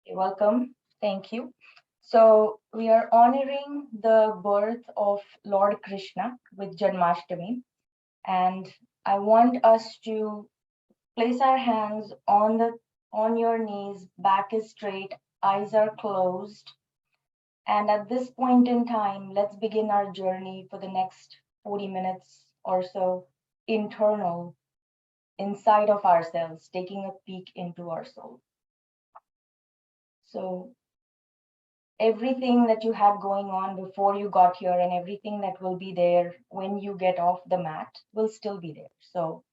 You're welcome. Thank you. So we are honoring the birth of Lord Krishna with Janmastami, and I want us to place our hands on your knees, back is straight, eyes are closed, and at this point in time, let's begin our journey for the next 40 minutes or so, internal, inside of ourselves, taking a peek into our soul. So everything that you had going on before you got here and everything that will be there when you get off the mat will still be there. So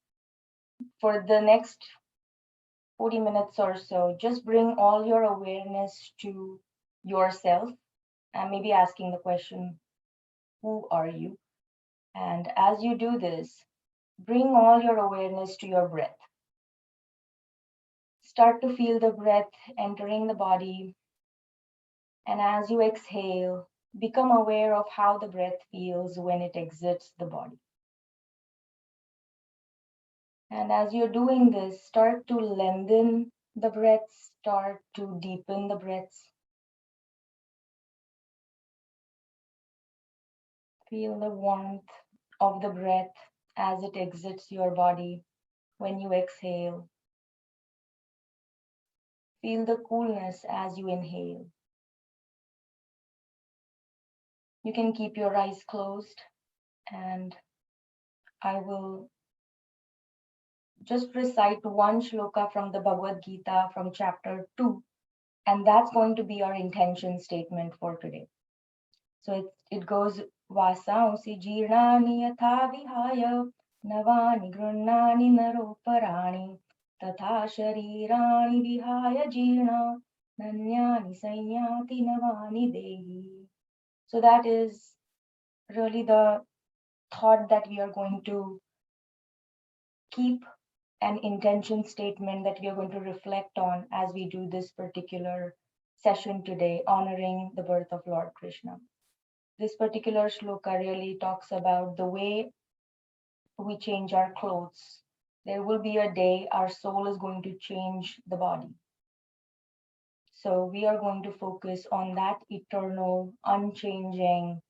for the next 40 minutes or so, just bring all your awareness to yourself and maybe asking the question, who are you? And as you do this, bring all your awareness to your breath. Start to feel the breath entering the body. And as you exhale, become aware of how the breath feels when it exits the body. And as you're doing this, start to lengthen the breaths, start to deepen the breaths. Feel the warmth of the breath as it exits your body when you exhale. Feel the coolness as you inhale. You can keep your eyes closed, and I will just recite one shloka from the Bhagavad Gita from chapter 2, and that's going to be our intention statement for today. So it goes, Vasansi jirnani yatha vihaya navani grunani naroparani tatha sharirani vihaya jirna nanyani sanyati navani dehi. So that is really the thought that we are going to keep, an intention statement that we are going to reflect on as we do this particular session today, honoring the birth of Lord Krishna. This particular shloka really talks about the way we change our clothes. There will be a day our soul is going to change the body. So we are going to focus on that eternal, unchanging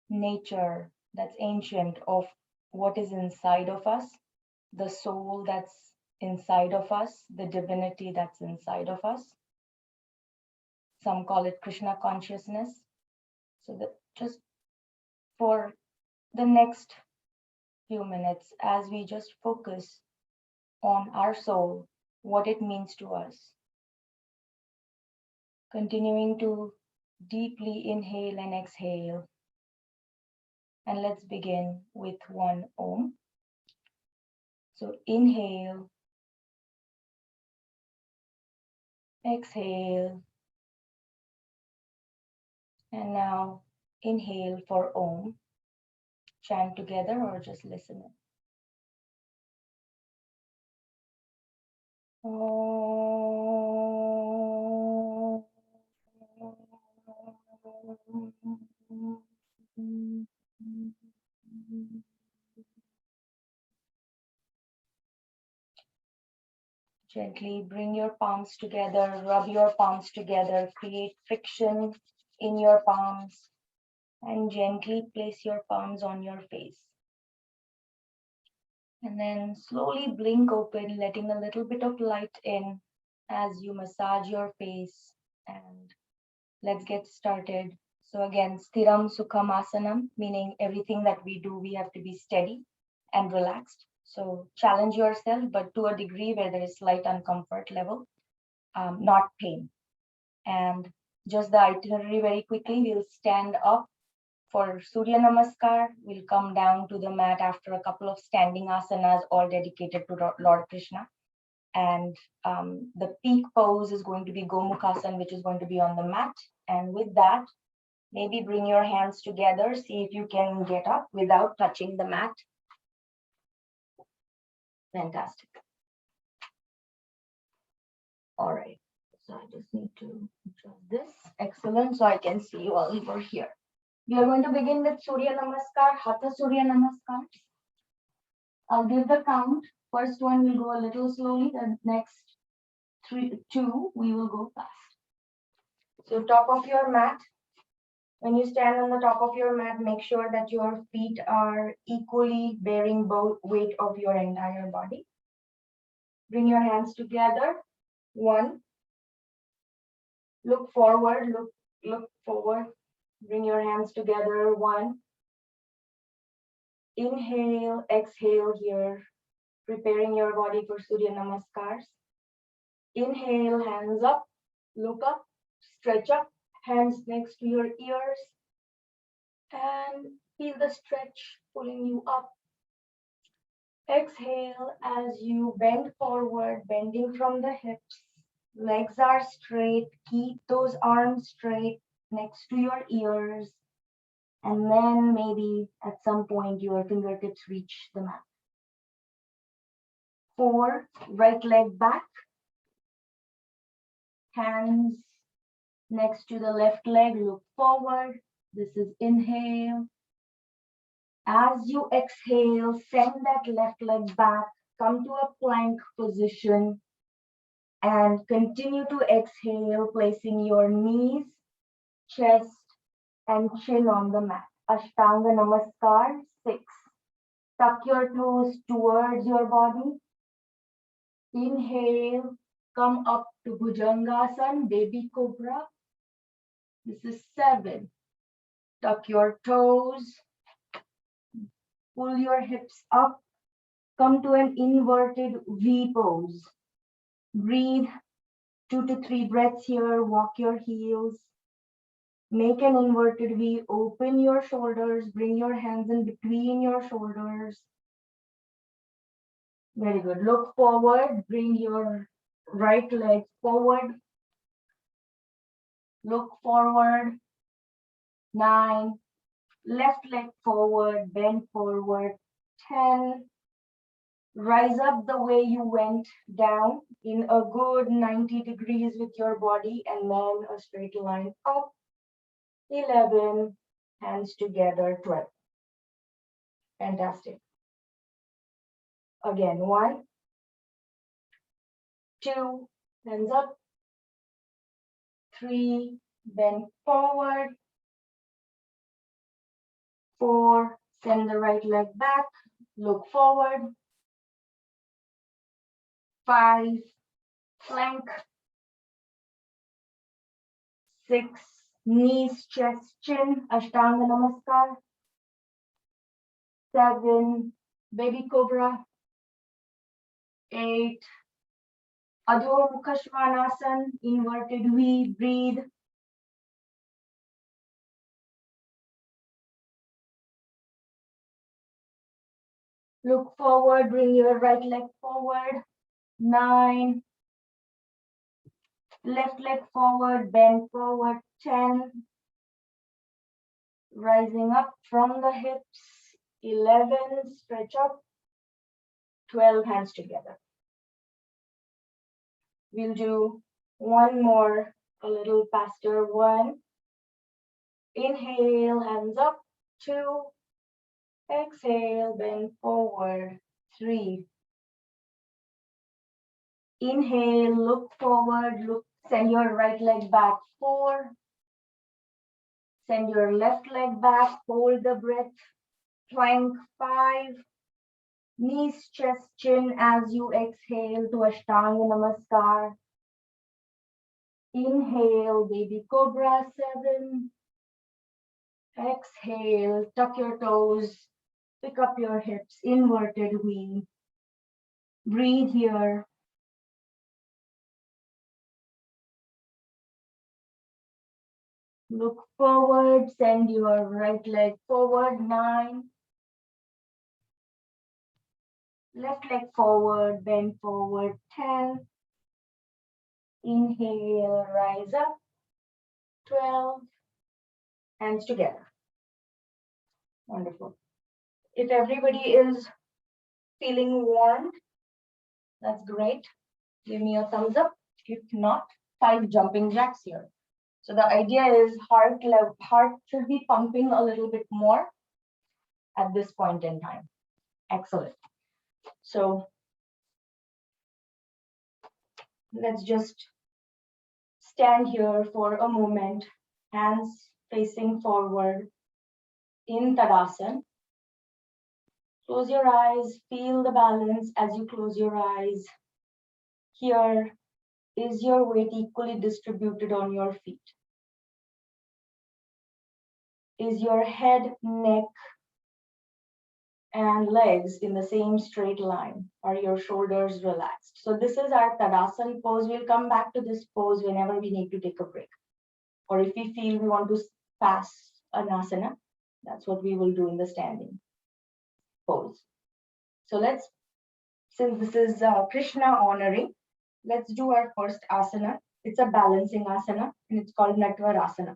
nature that's ancient of what is inside of us, the soul that's inside of us, the divinity that's inside of us. Some call it Krishna consciousness. So that just for the next few minutes, as we just focus on our soul, what it means to us, continuing to deeply inhale and exhale. And let's begin with one Om. So inhale, exhale, and now inhale for Om. Chant together or just listen in. Gently bring your palms together, rub your palms together, create friction in your palms, and gently place your palms on your face. And then slowly blink open, letting a little bit of light in as you massage your face. And let's get started. So again, Sthiram Sukham Asanam, meaning everything that we do, we have to be steady and relaxed. So challenge yourself, but to a degree where there is slight uncomfort level, not pain. And just the itinerary very quickly, we'll stand up for Surya Namaskar. We'll come down to the mat after a couple of standing asanas, all dedicated to Lord Krishna. And the peak pose is going to be Gomukhasana, which is going to be on the mat. And with that, maybe bring your hands together, see if you can get up without touching the mat. Fantastic. All right, so I just need to adjust this. Excellent, so I can see you all over here. We are going to begin with Surya Namaskar, Hatha Surya Namaskar. I'll give the count. First one will go a little slowly, the next two we will go fast. So top of your mat. When you stand on the top of your mat, make sure that your feet are equally bearing both weight of your entire body. Bring your hands together. One. Look forward, look forward. Bring your hands together. One. Inhale, exhale here, preparing your body for Surya Namaskars. Inhale, hands up, look up, stretch up, hands next to your ears, and feel the stretch pulling you up. Exhale as you bend forward, bending from the hips. Legs are straight. Keep those arms straight next to your ears. And then maybe at some point your fingertips reach the mat. 4, right leg back. Hands next to the left leg, look forward. This is inhale. As you exhale, send that left leg back, come to a plank position, and continue to exhale, placing your knees, chest, and chin on the mat. Ashtanga Namaskar, 6. Tuck your toes towards your body. Inhale, come up to Bhujangasana, baby cobra. This is 7. Tuck your toes, pull your hips up, come to an inverted V pose. Breathe 2 to 3 breaths here, walk your heels. Make an inverted V, open your shoulders, bring your hands in between your shoulders. Very good. Look forward, bring your right leg forward. Look forward. 9. Left leg forward, bend forward. 10. Rise up the way you went down in a good 90 degrees with your body, and then a straight line up. 11. Hands together. 12. Fantastic. Again, 1, 2, hands up. 3, bend forward. 4, send the right leg back, look forward. 5, plank. 6, knees, chest, chin, Ashtanga Namaskar. 7, baby cobra. 8, Gomukhasana, inverted V, breathe. 9, look forward, bring your right leg forward. 9, left leg forward, bend forward. 10, rising up from the hips. 11, stretch up. 12, hands together. We'll do one more, a little faster. 1, inhale, hands up. 2, exhale, bend forward. 3, inhale, look forward, send your right leg back. 4, send your left leg back, hold the breath. Plank. 5, knees, chest, chin as you exhale to Ashtanga Namaskar. Inhale, baby cobra. 7, exhale, tuck your toes, pick up your hips, inverted V. Breathe here. Look forward, send your right leg forward. 9, left leg forward, bend forward. 10, inhale, rise up. 12, hands together. Wonderful. If everybody is feeling warmed, that's great. Give me a thumbs up. If not, 5 jumping jacks here. So the idea is heart should be pumping a little bit more at this point in time. Excellent. So let's just stand here for a moment, hands facing forward in Tadasana. Close your eyes, feel the balance as you close your eyes. Here, is your weight equally distributed on your feet? Is your head, neck, and legs in the same straight line? Are your shoulders relaxed? So this is our Tadasana pose. We'll come back to this pose whenever we need to take a break. Or if we feel we want to pass an asana, that's what we will do in the standing pose. So let's, since this is Krishna honoring, let's do our first asana. It's a balancing asana and it's called Natvarasana.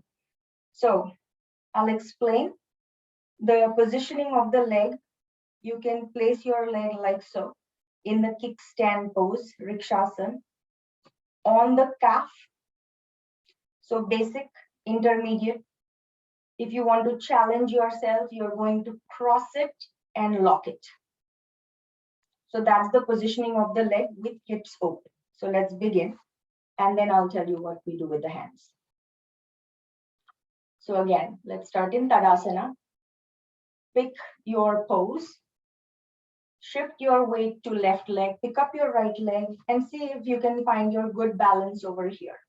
So I'll explain the positioning of the leg. You can place your leg like so in the kickstand pose, Rikshasana, on the calf. So basic, intermediate. If you want to challenge yourself, you're going to cross it and lock it. So that's the positioning of the leg with hips open. So let's begin. And then I'll tell you what we do with the hands. So again, let's start in Tadasana. Pick your pose. Shift your weight to left leg. Pick up your right leg and see if you can find your good balance over here.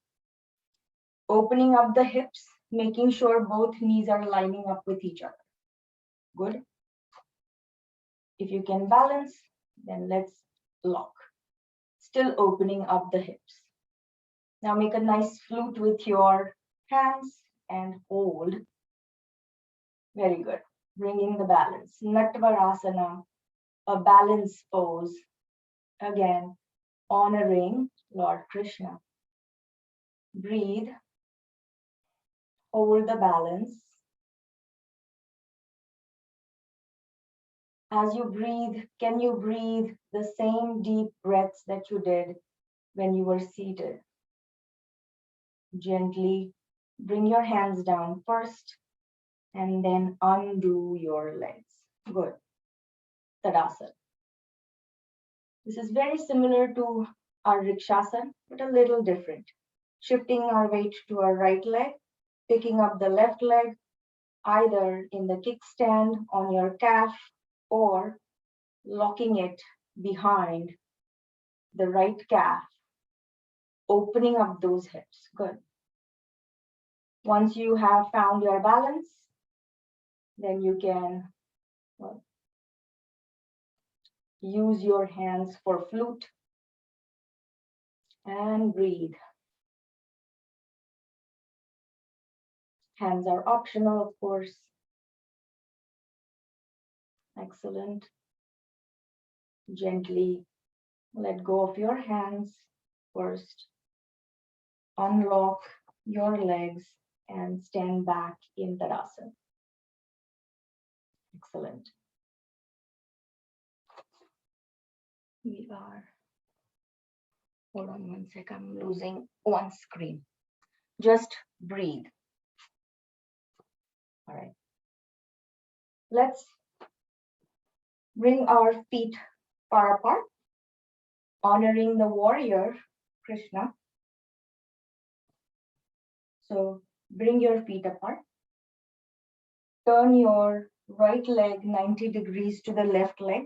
Opening up the hips, making sure both knees are lining up with each other. Good. If you can balance, then let's lock. Still opening up the hips. Now make a nice flute with your hands and hold. Very good. Bringing the balance. Natvarasana, a balance pose. Again, honoring Lord Krishna. Breathe. Hold the balance. As you breathe, can you breathe the same deep breaths that you did when you were seated? Gently bring your hands down first and then undo your legs. Good. Tadasana. This is very similar to our Rikshasana, but a little different. Shifting our weight to our right leg, picking up the left leg, either in the kickstand on your calf or locking it behind the right calf, opening up those hips. Good. Once you have found your balance, then you can use your hands for flute and breathe. Hands are optional, of course. Excellent. Gently let go of your hands first. Unlock your legs and stand back in Tadasana. Excellent. We are, hold on one sec, I'm losing one screen. Just breathe. All right. Let's bring our feet far apart, honoring the warrior, Krishna. So bring your feet apart. Turn your right leg 90 degrees to the left leg.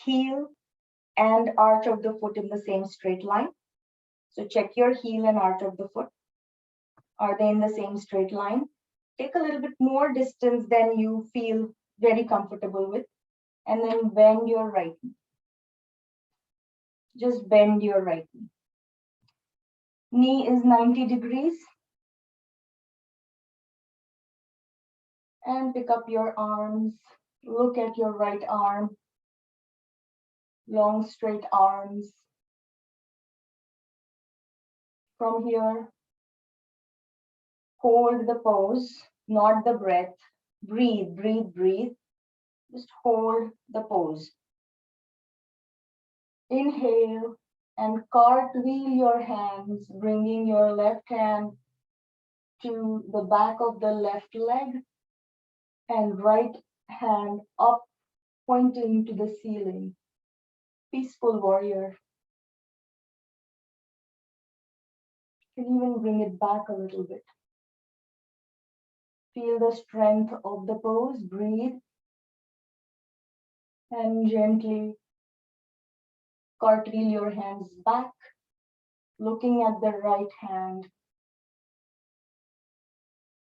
Heel and arch of the foot in the same straight line. So check your heel and arch of the foot. Are they in the same straight line? Take a little bit more distance than you feel very comfortable with. And then bend your right knee. Just bend your right knee. Knee is 90 degrees. And pick up your arms. Look at your right arm. Long, straight arms. From here, hold the pose, not the breath. Breathe, breathe, breathe. Just hold the pose. Inhale and cartwheel your hands, bringing your left hand to the back of the left leg and right hand up, pointing to the ceiling. Peaceful warrior. You can even bring it back a little bit. Feel the strength of the pose. Breathe. And gently cartwheel your hands back, looking at the right hand.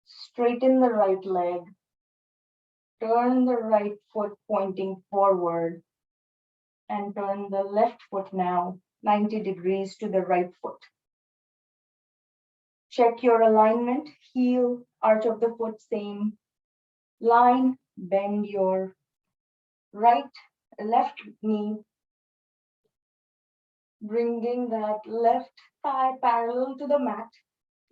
Straighten the right leg. Turn the right foot pointing forward. And turn the left foot now 90 degrees to the right foot. Check your alignment. Heel, arch of the foot, same line. Bend your left knee, bringing that left thigh parallel to the mat.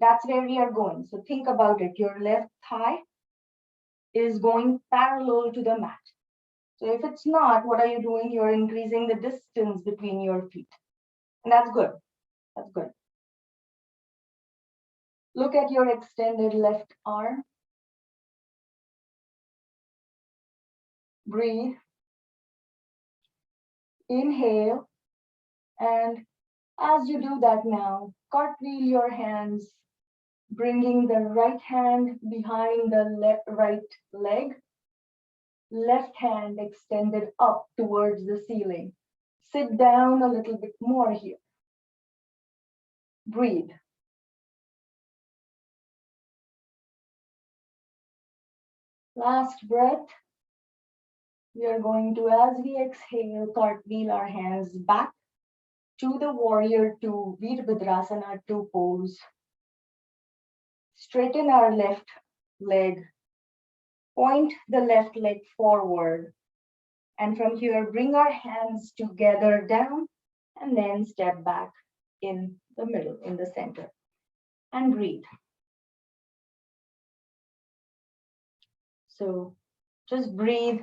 That's where we are going. So think about it. Your left thigh is going parallel to the mat. So if it's not, what are you doing? You're increasing the distance between your feet. And that's good. That's good. Look at your extended left arm. Breathe. Inhale. And as you do that now, cartwheel your hands, bringing the right hand behind the right leg, left hand extended up towards the ceiling. Sit down a little bit more here. Breathe. Last breath. We are going to, as we exhale, cartwheel our hands back to the warrior two, Virabhadrasana 2 pose. Straighten our left leg. Point the left leg forward. And from here, bring our hands together down and then step back in the middle, in the center. And breathe. So just breathe.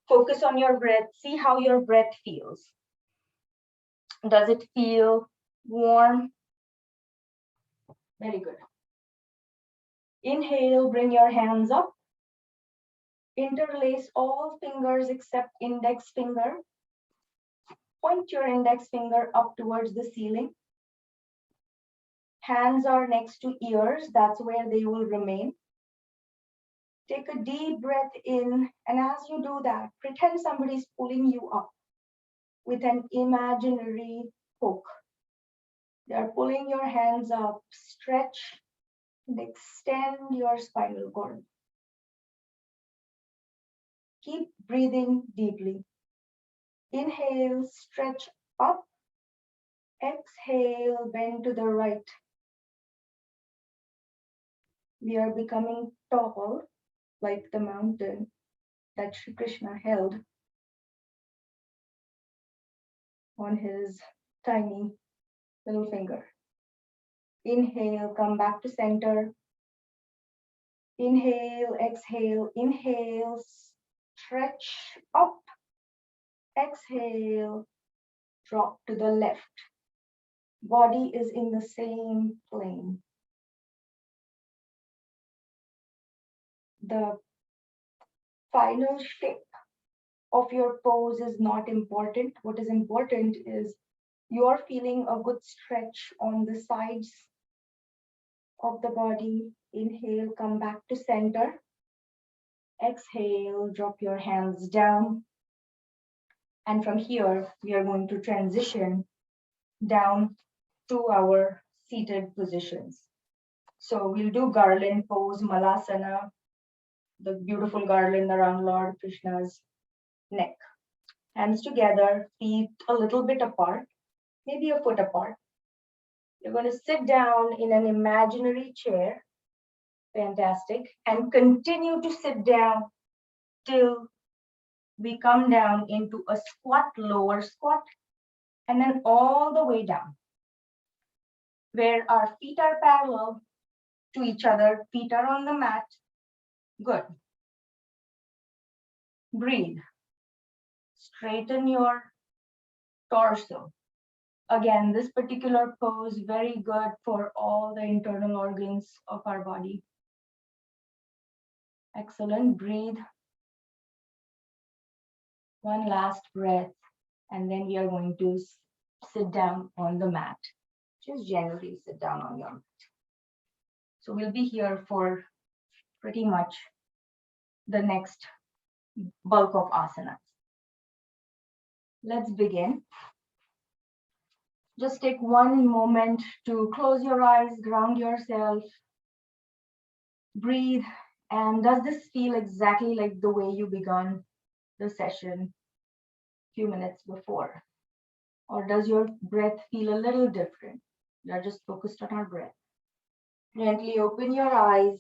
Focus on your breath. See how your breath feels. Does it feel warm? Very good. Inhale, bring your hands up. Interlace all fingers except index finger. Point your index finger up towards the ceiling. Hands are next to ears. That's where they will remain. Take a deep breath in, and as you do that, pretend somebody's pulling you up with an imaginary hook. They are pulling your hands up. Stretch and extend your spinal cord. Keep breathing deeply. Inhale, stretch up. Exhale, bend to the right. We are becoming tall, like the mountain that Sri Krishna held on his tiny little finger. Inhale, come back to center. Inhale, exhale, inhale, stretch up. Exhale, drop to the left. Body is in the same plane. The final shape of your pose is not important. What is important is you're feeling a good stretch on the sides of the body. Inhale, come back to center. Exhale, drop your hands down. And from here, we are going to transition down to our seated positions. So we'll do Garland pose, Malasana, the beautiful garland around Lord Krishna's neck. Hands together, feet a little bit apart, maybe a foot apart. You're going to sit down in an imaginary chair. Fantastic. And continue to sit down till we come down into a squat, lower squat, and then all the way down, where our feet are parallel to each other, feet are on the mat. Good. Breathe. Straighten your torso. Again, this particular pose is very good for all the internal organs of our body. Excellent. Breathe. One last breath, and then we are going to sit down on the mat. just generally sit down on your mat. So we'll be here for pretty much the next bulk of asanas. Let's begin. Just take one moment to close your eyes, ground yourself, breathe. And does this feel exactly like the way you began the session a few minutes before? Or does your breath feel a little different? We are just focused on our breath. Gently open your eyes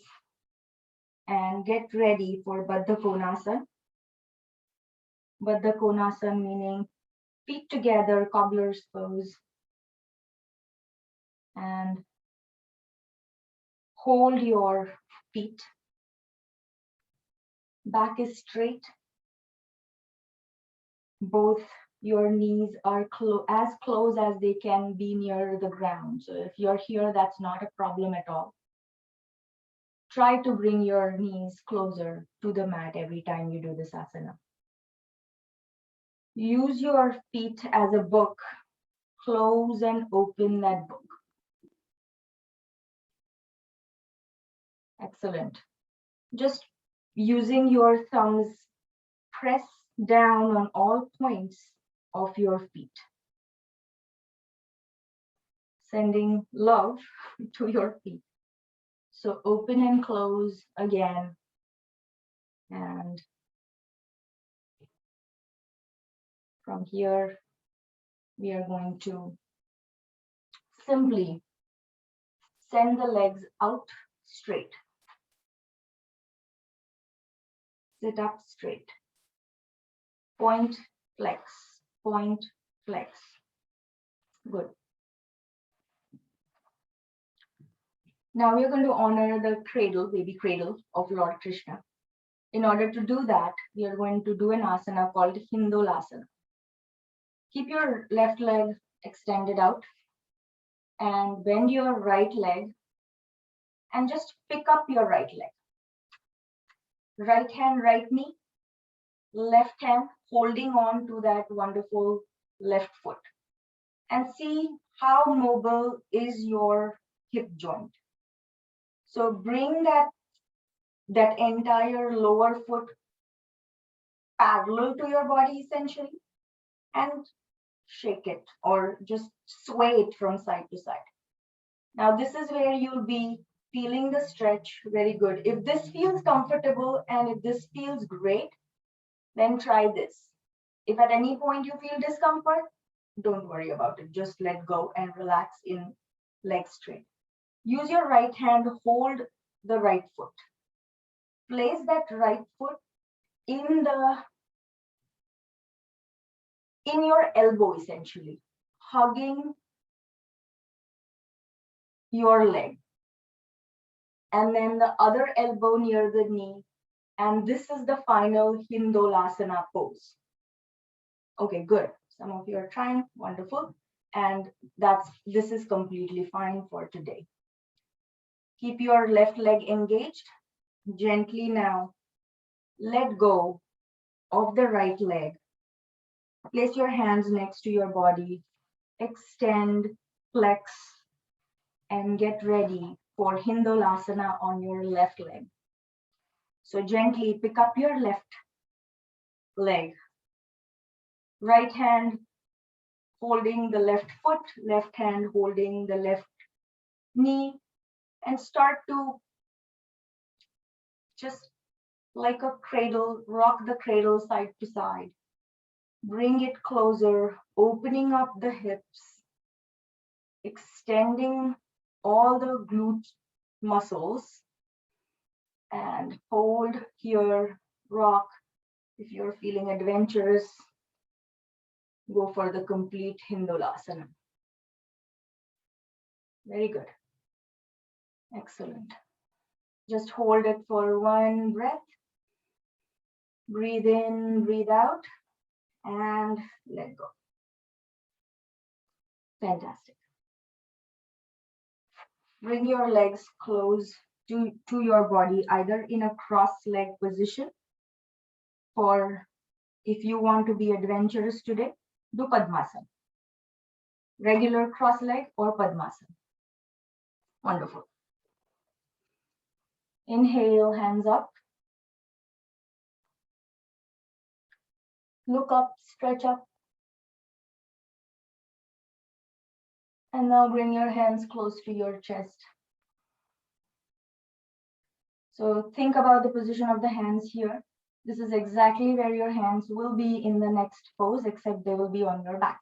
and get ready for Baddha Konasana. Baddha Konasana meaning feet together, cobbler's pose. And hold your feet. Back is straight. Both your knees are as close as they can be near the ground. So if you're here, that's not a problem at all. Try to bring your knees closer to the mat every time you do this asana. Use your feet as a book. Close and open that book. Excellent. Just using your thumbs, press down on all points of your feet. Sending love to your feet. So open and close again. And from here, we are going to simply send the legs out straight. Sit up straight. Point, flex, point, flex. Good. Now we are going to honor the cradle, baby cradle of Lord Krishna. In order to do that, we are going to do an asana called Hindolasana. Keep your left leg extended out and bend your right leg and just pick up your right leg. Right hand, right knee, left hand holding on to that wonderful left foot. And see how mobile is your hip joint. So bring that entire lower foot parallel to your body essentially and shake it or just sway it from side to side. Now this is where you'll be feeling the stretch very good. If this feels comfortable and if this feels great, then try this. If at any point you feel discomfort, don't worry about it. Just let go and relax in leg straight. Use your right hand, hold the right foot. Place that right foot in your elbow essentially, hugging your leg. And then the other elbow near the knee. And this is the final Hindolasana pose. Okay, good. Some of you are trying, wonderful. And this is completely fine for today. Keep your left leg engaged. Gently now, let go of the right leg. Place your hands next to your body. Extend, flex, and get ready for Hindolasana on your left leg. So gently pick up your left leg. Right hand holding the left foot, left hand holding the left knee, and start to just like a cradle, rock the cradle side to side. Bring it closer, opening up the hips, extending all the glute muscles, and hold here, rock. If you're feeling adventurous, go for the complete Hindolasana. Very good. Excellent. Just hold it for one breath. Breathe in, breathe out, and let go. Fantastic. Bring your legs close to your body, either in a cross-leg position, or if you want to be adventurous today, do Padmasana. regular cross leg or Padmasana. Wonderful. Inhale, hands up. Look up, stretch up. And now bring your hands close to your chest. So think about the position of the hands here. This is exactly where your hands will be in the next pose, except they will be on your back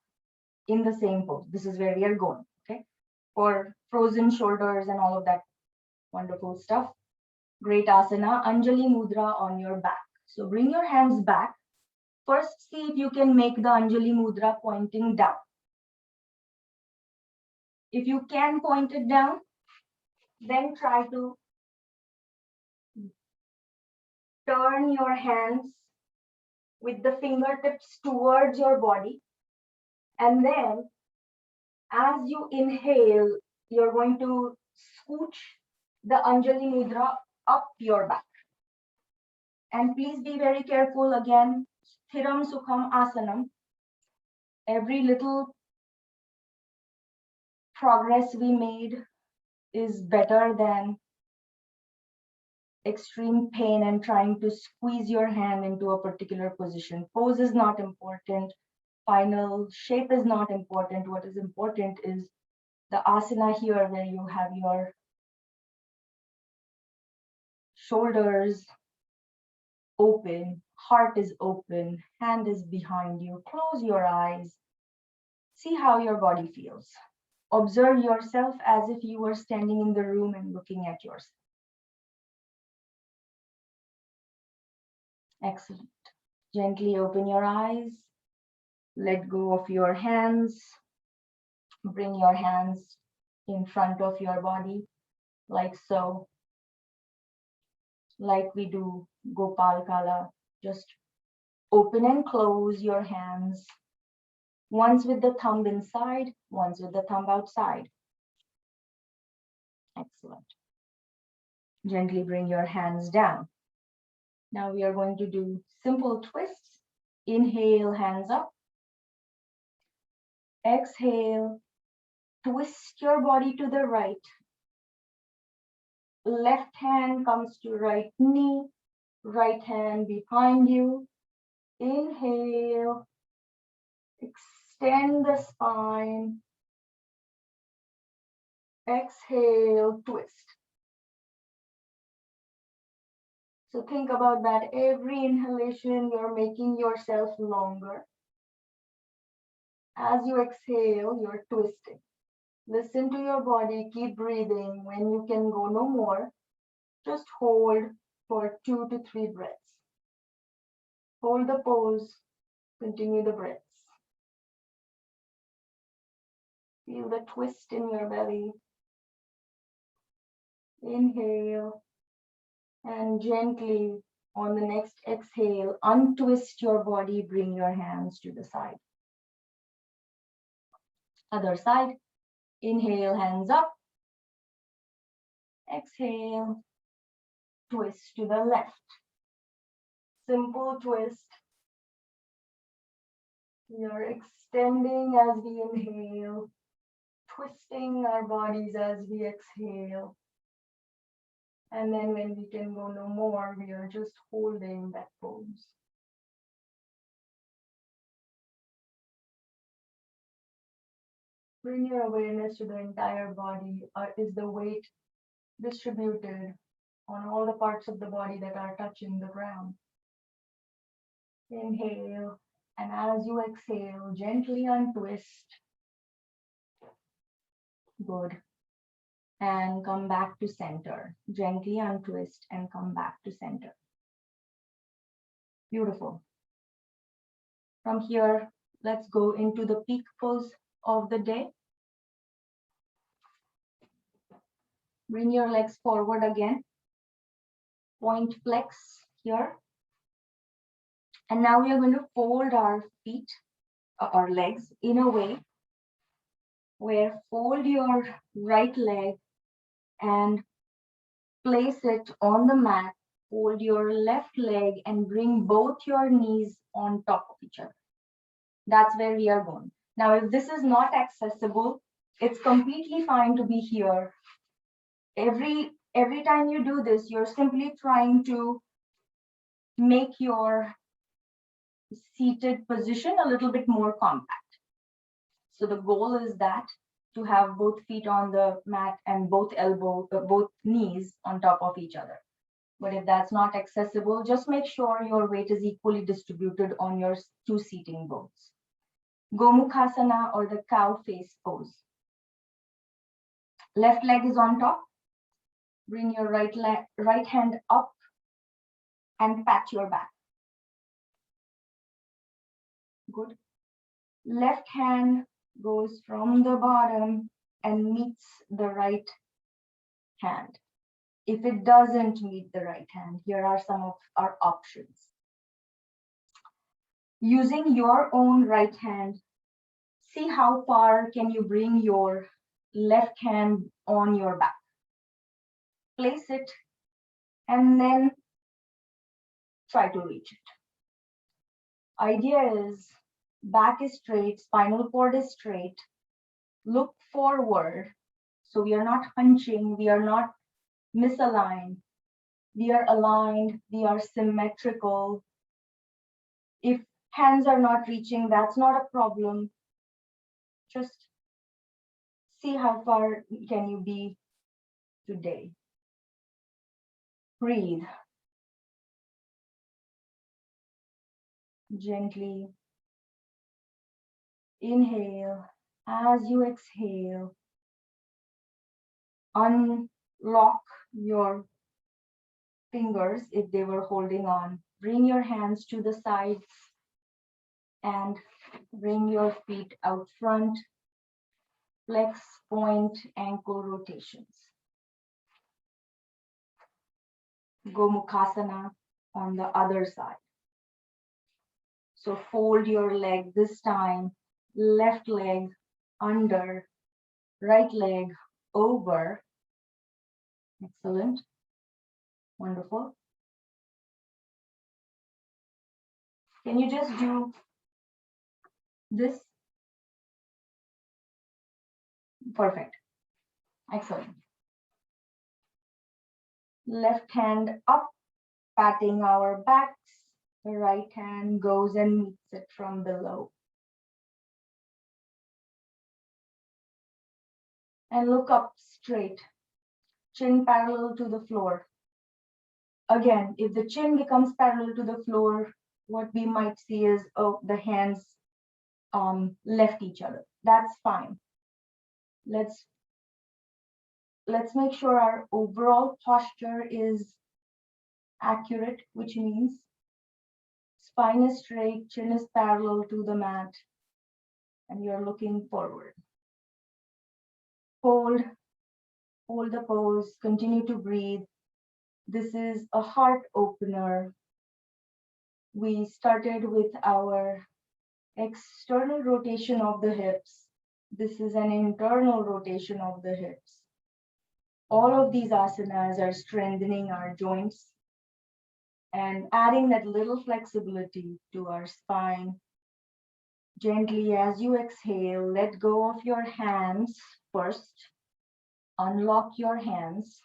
in the same pose. This is where we are going, okay? For frozen shoulders and all of that wonderful stuff. Great asana, Anjali Mudra on your back. So bring your hands back. First, see if you can make the Anjali Mudra pointing down. If you can point it down, then try to turn your hands with the fingertips towards your body. And then as you inhale, you're going to scooch the Anjali Mudra up your back. And please be very careful again, Sthiram Sukham Asanam. Every little progress we made is better than extreme pain and trying to squeeze your hand into a particular position. Pose is not important. Final shape is not important. What is important is the asana here where you have your shoulders open, heart is open, hand is behind you. Close your eyes. See how your body feels. Observe yourself as if you were standing in the room and looking at yourself. Excellent. Gently open your eyes. Let go of your hands. Bring your hands in front of your body, like so. Like we do Gopal Kala. Just open and close your hands. Once with the thumb inside, once with the thumb outside. Excellent. Gently bring your hands down. Now we are going to do simple twists. Inhale, hands up. Exhale, twist your body to the right. Left hand comes to right knee, right hand behind you. Inhale, extend the spine. Exhale, twist. So think about that. Every inhalation, you're making yourself longer. As you exhale, you're twisting. Listen to your body, keep breathing. When you can go no more, just hold for 2 to 3 breaths. Hold the pose, continue the breaths. Feel the twist in your belly. Inhale, and gently on the next exhale, untwist your body, bring your hands to the side. Other side. Inhale, hands up. Exhale, twist to the left. Simple twist. We are extending as we inhale, twisting our bodies as we exhale. And then when we can go no more, we are just holding that pose. Bring your awareness to the entire body. Is the weight distributed on all the parts of the body that are touching the ground? Inhale, and as you exhale, gently untwist. Good. And come back to center. Gently untwist and come back to center. Beautiful. From here, let's go into the peak pose of the day. Bring your legs forward again. Point flex here. And now we are going to fold our feet, our legs in a way where fold your right leg and place it on the mat. Fold your left leg and bring both your knees on top of each other. That's where we are going. Now, if this is not accessible, it's completely fine to be here. Every time you do this, you're simply trying to make your seated position a little bit more compact. So the goal is that to have both feet on the mat and both knees on top of each other. But if that's not accessible, just make sure your weight is equally distributed on your two seating bones. Gomukhasana, or the cow face pose. Left leg is on top. Bring your right hand up and pat your back. Good. Left hand goes from the bottom and meets the right hand. If it doesn't meet the right hand, here are some of our options. Using your own right hand, see how far can you bring your left hand on your back. Place it and then try to reach it. Idea is back is straight, spinal cord is straight. Look forward. So we are not hunching, we are not misaligned. We are aligned, we are symmetrical. If hands are not reaching, that's not a problem. Just see how far can you be today. Breathe. Gently. Inhale. As you exhale, unlock your fingers if they were holding on. Bring your hands to the sides and bring your feet out front. Flex, point, ankle rotations. Gomukhasana on the other side. So fold your leg this time, left leg under, right leg over. Excellent. Wonderful. Can you just do this? Perfect. Excellent. Left hand up, patting our backs. The right hand goes and meets it from below. And look up straight, chin parallel to the floor. Again, if the chin becomes parallel to the floor, what we might see is, oh, the hands left each other. That's fine. Let's make sure our overall posture is accurate, which means spine is straight, chin is parallel to the mat, and you're looking forward. Hold the pose, continue to breathe. This is a heart opener. We started with our external rotation of the hips. This is an internal rotation of the hips. All of these asanas are strengthening our joints and adding that little flexibility to our spine. Gently, as you exhale, let go of your hands first. Unlock your hands.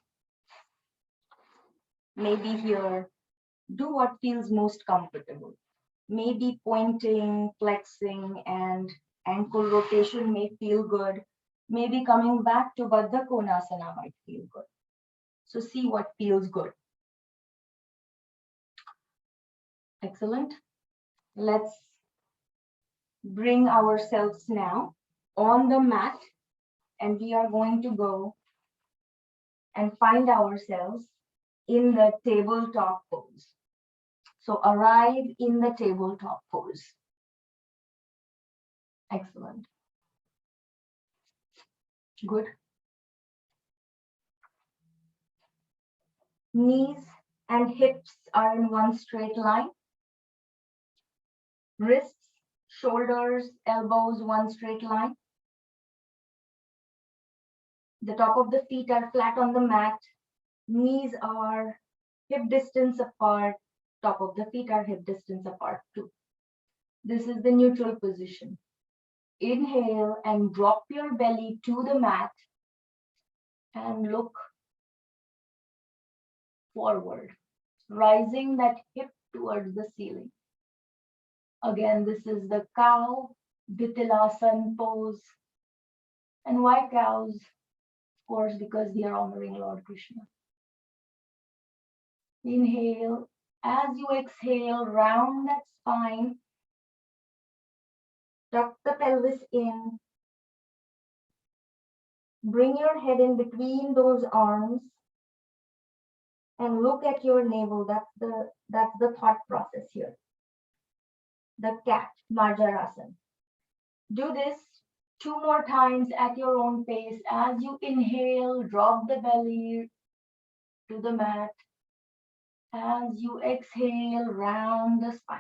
Maybe here, do what feels most comfortable. Maybe pointing, flexing, and ankle rotation may feel good. Maybe coming back to Baddha Konasana might feel good. So see what feels good. Excellent. Let's bring ourselves now on the mat, and we are going to go and find ourselves in the tabletop pose. So arrive in the tabletop pose. Excellent. Good. Knees and hips are in one straight line. Wrists, shoulders, elbows, one straight line. The top of the feet are flat on the mat. Knees are hip distance apart. Top of the feet are hip distance apart too. This is the neutral position. Inhale and drop your belly to the mat and look forward, rising that hip towards the ceiling. Again, this is the cow Fetal pose. And why cows? Of course, because they are honoring Lord Krishna. Inhale. As you exhale, round that spine. Tuck the pelvis in. Bring your head in between those arms and look at your navel. That's the thought process here. The cat, Mayurasan. Do this 2 more times at your own pace. As you inhale, drop the belly to the mat. As you exhale, round the spine.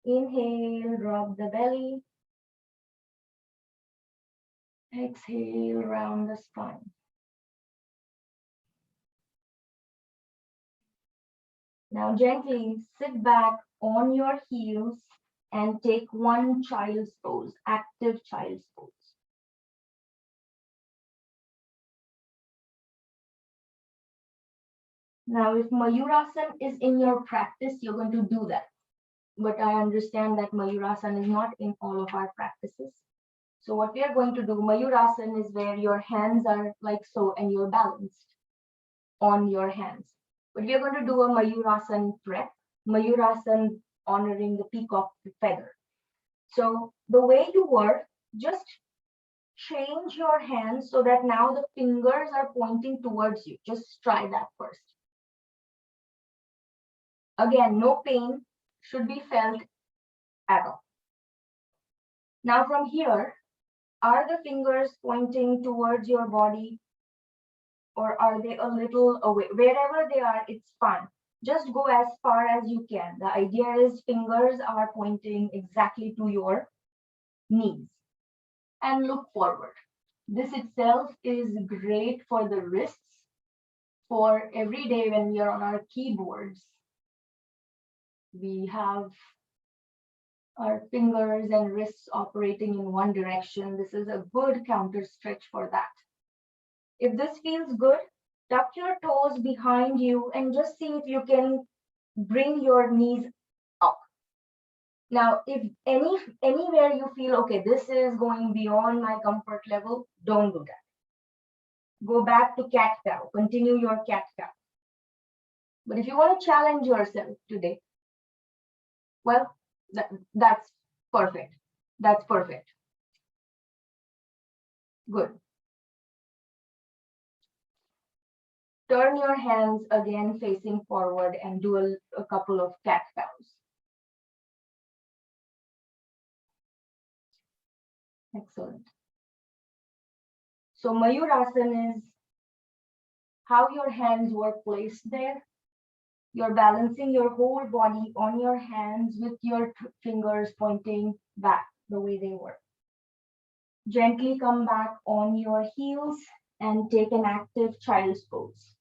Inhale, drop the belly. Exhale, round the spine. Now gently sit back on your heels and take one child's pose, active child's pose. Now, if Mayurasan is in your practice, you're going to do that. But I understand that Mayurasan is not in all of our practices. So what we are going to do, Mayurasan is where your hands are like so and you're balanced on your hands. But we are going to do a Mayurasan prep, Mayurasan honoring the peacock feather. So the way you work, just change your hands so that now the fingers are pointing towards you. Just try that first. Again, no pain should be felt at all. Now from here, are the fingers pointing towards your body or are they a little away? Wherever they are, it's fine. Just go as far as you can. The idea is fingers are pointing exactly to your knees and look forward. This itself is great for the wrists, for every day when we are on our keyboards. We have our fingers and wrists operating in one direction. This is a good counter stretch for that. If this feels good, tuck your toes behind you and just see if you can bring your knees up. Now, if anywhere you feel, okay, this is going beyond my comfort level, don't do that. Go back to cat-cow, continue your cat-cow. But if you want to challenge yourself today, well, that's perfect. That's perfect. Good. Turn your hands again facing forward and do a couple of cat-cows. Excellent. So Mayurasan is how your hands were placed there. You're balancing your whole body on your hands with your fingers pointing back the way they were. Gently come back on your heels and take an active child's pose.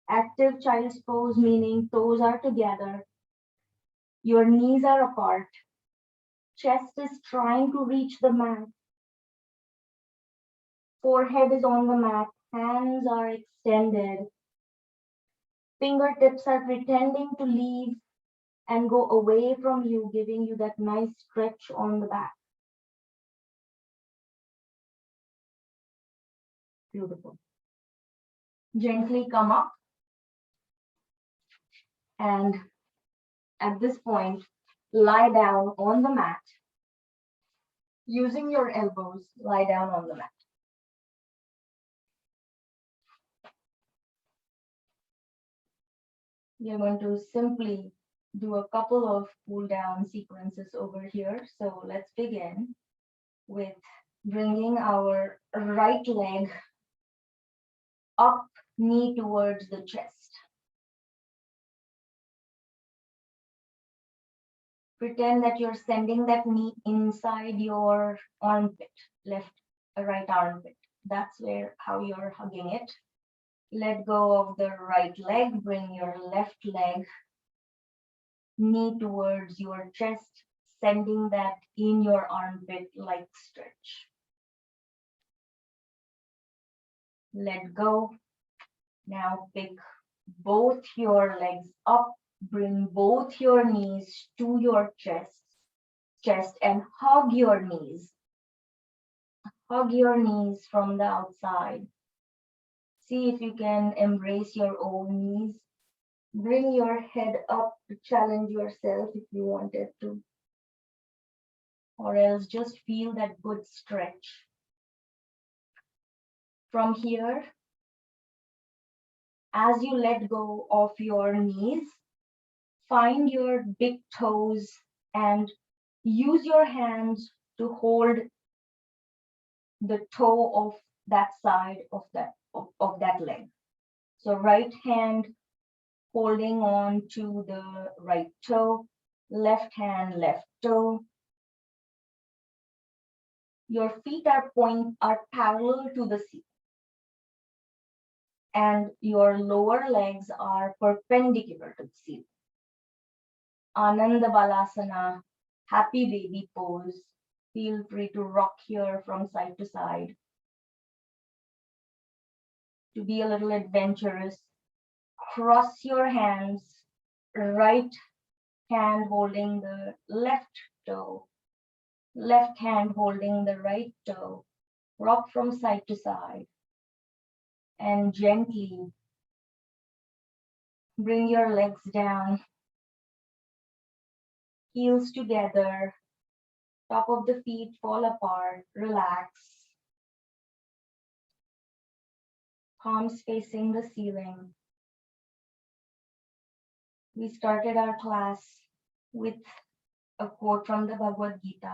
Active child's pose meaning toes are together, your knees are apart, chest is trying to reach the mat, forehead is on the mat, hands are extended, fingertips are pretending to leave and go away from you, giving you that nice stretch on the back. Beautiful. Gently come up. And at this point, lie down on the mat. Using your elbows, lie down on the mat. We are going to simply do a couple of cool down sequences over here. So let's begin with bringing our right leg up, knee towards the chest. Pretend that you're sending that knee inside your armpit, left, right armpit. That's how you're hugging it. Let go of the right leg, bring your left leg knee towards your chest, sending that in your armpit-like stretch. Let go. Now pick both your legs up, bring both your knees to your chest and hug your knees. Hug your knees from the outside. See if you can embrace your own knees. Bring your head up to challenge yourself if you wanted to. Or else just feel that good stretch. From here, as you let go of your knees, find your big toes and use your hands to hold the toe of that side of that leg. So right hand holding on to the right toe, left hand, left toe. Your feet are parallel to the seat, and your lower legs are perpendicular to the seat. Ananda Balasana, happy baby pose. Feel free to rock here from side to side. To be a little adventurous, cross your hands, right hand holding the left toe, left hand holding the right toe. Rock from side to side and gently bring your legs down, heels together, top of the feet fall apart, relax. Palms facing the ceiling. We started our class with a quote from the Bhagavad Gita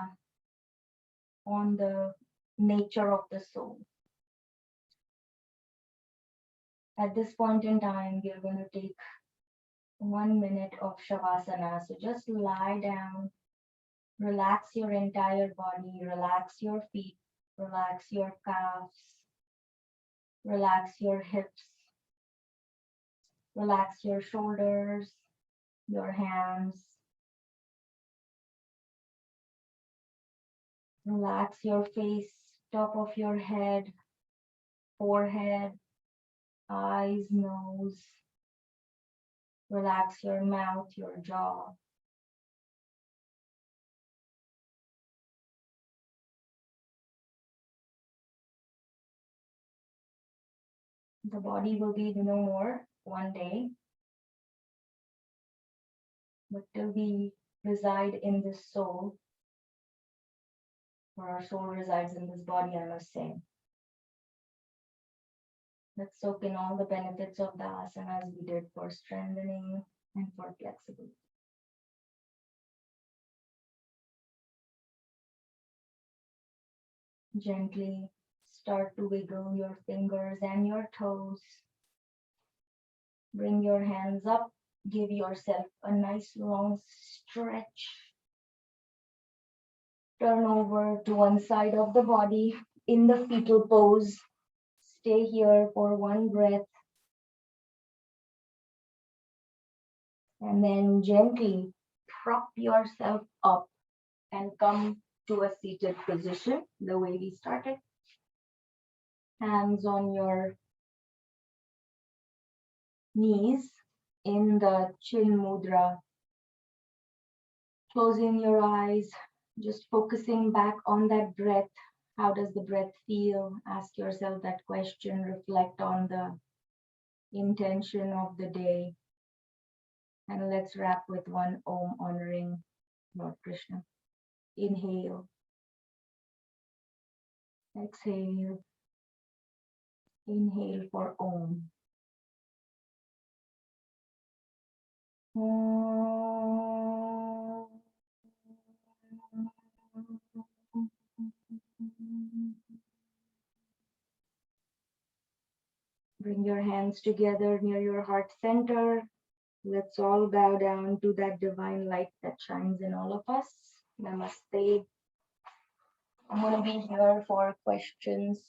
on the nature of the soul. At this point in time, we are going to take 1 minute of Shavasana. So just lie down, relax your entire body, relax your feet, relax your calves, relax your hips, relax your shoulders, your hands, relax your face, top of your head, forehead, eyes, nose, relax your mouth, your jaw. The body will be no more one day, but till we reside in this soul, or our soul resides in this body, I must say. Let's soak in all the benefits of the asanas we did for strengthening and for flexibility. Gently start to wiggle your fingers and your toes. Bring your hands up. Give yourself a nice long stretch. Turn over to one side of the body in the fetal pose. Stay here for one breath. And then gently prop yourself up and come to a seated position, the way we started. Hands on your knees in the chin mudra. Closing your eyes, just focusing back on that breath. How does the breath feel? Ask yourself that question. Reflect on the intention of the day. And let's wrap with one Om honoring Lord Krishna. Inhale. Exhale. Inhale for Om. Bring your hands together near your heart center. Let's all bow down to that divine light that shines in all of us. Namaste. I'm going to be here for questions